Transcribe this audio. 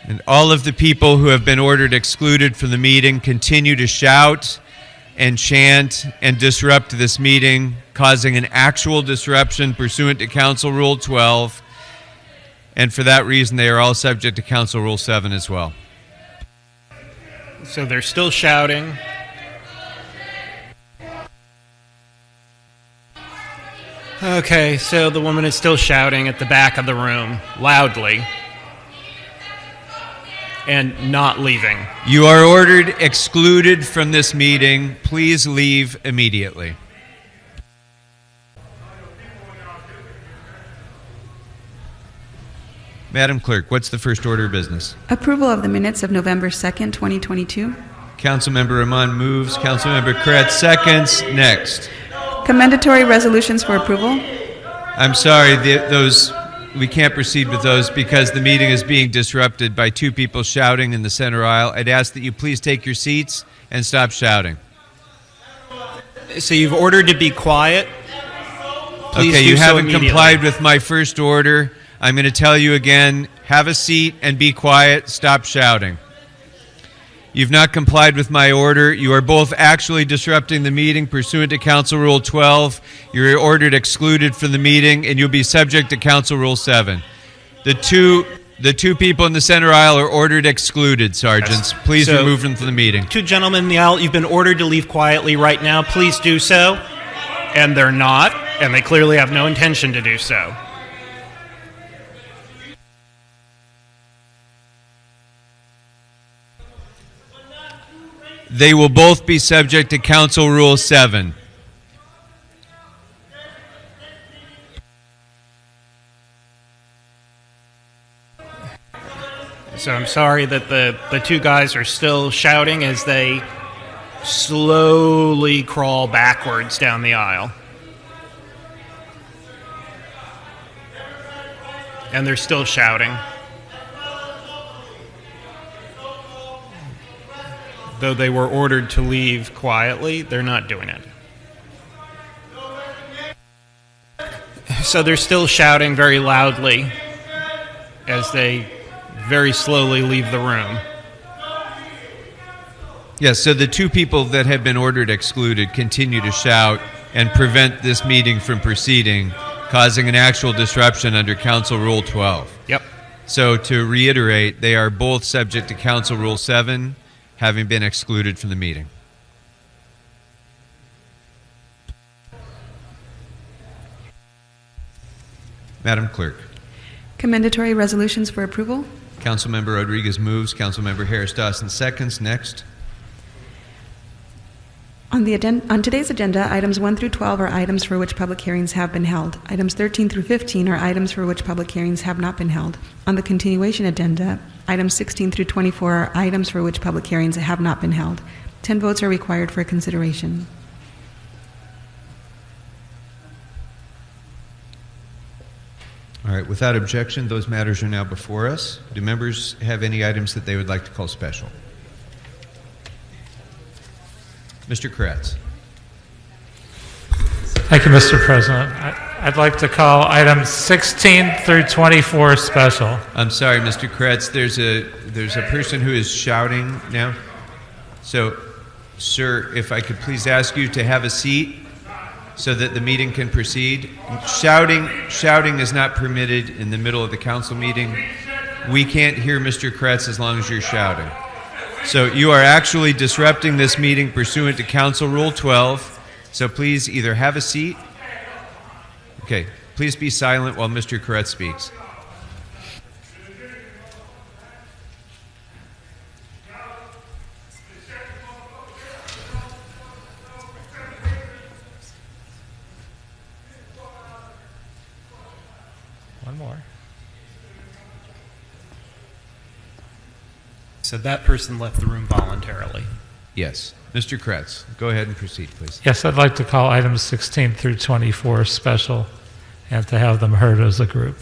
And all of the people who have been ordered excluded from the meeting continue to shout and chant and disrupt this meeting, causing an actual disruption pursuant to Council Rule 12. And for that reason, they are all subject to Council Rule 7 as well. So they're still shouting. Okay, so the woman is still shouting at the back of the room, loudly, and not leaving. You are ordered excluded from this meeting. Please leave immediately. Madam Clerk, what's the first order of business? Approval of the minutes of November 2nd, 2022. Councilmember Rahman moves. Councilmember Kretz seconds. Next. Commendatory resolutions for approval. I'm sorry, those we can't proceed with those because the meeting is being disrupted by two people shouting in the center aisle. I'd ask that you please take your seats and stop shouting. So you've ordered to be quiet. Please okay, you haven't immediately. complied with my first order. I'm going to tell you again, have a seat and be quiet. Stop shouting. You've not complied with my order. You are both actually disrupting the meeting pursuant to Council Rule 12. You're ordered excluded from the meeting, and you'll be subject to Council Rule 7. The two people in the center aisle are ordered excluded, sergeants. Please remove them from the meeting. Two gentlemen in the aisle, you've been ordered to leave quietly right now. Please do so. And they're not, and they clearly have no intention to do so. They will both be subject to Council Rule 7. So I'm sorry that the two guys are still shouting as they slowly crawl backwards down the aisle. And they're still shouting. Though they were ordered to leave quietly, they're not doing it. So they're still shouting very loudly as they very slowly leave the room. Yes, so the two people that have been ordered excluded continue to shout and prevent this meeting from proceeding, causing an actual disruption under Council Rule 12. Yep. So to reiterate, they are both subject to Council Rule 7, having been excluded from the meeting. Madam Clerk. Commendatory resolutions for approval. Councilmember Rodriguez moves. Councilmember Harris-Dawson seconds. Next. On today's agenda, items 1 through 12 are items for which public hearings have been held. Items 13 through 15 are items for which public hearings have not been held. On the continuation agenda, items 16 through 24 are items for which public hearings have not been held. 10 votes are required for consideration. All right, without objection, those matters are now before us. Do members have any items that they would like to call special? Mr. Kretz. Thank you, Mr. President. I'd like to call items 16 through 24 special. I'm sorry, Mr. Kretz. There's a person who is shouting now. So, sir, if I could please ask you to have a seat so that the meeting can proceed. Shouting is not permitted in the middle of the council meeting. We can't hear Mr. Kretz as long as you're shouting. So you are actually disrupting this meeting pursuant to Council Rule 12. So please either have a seat. Okay, please be silent while Mr. Kretz speaks. One more. So that person left the room voluntarily. Yes. Mr. Kretz, go ahead and proceed, please. Yes, I'd like to call items 16 through 24 special and to have them heard as a group.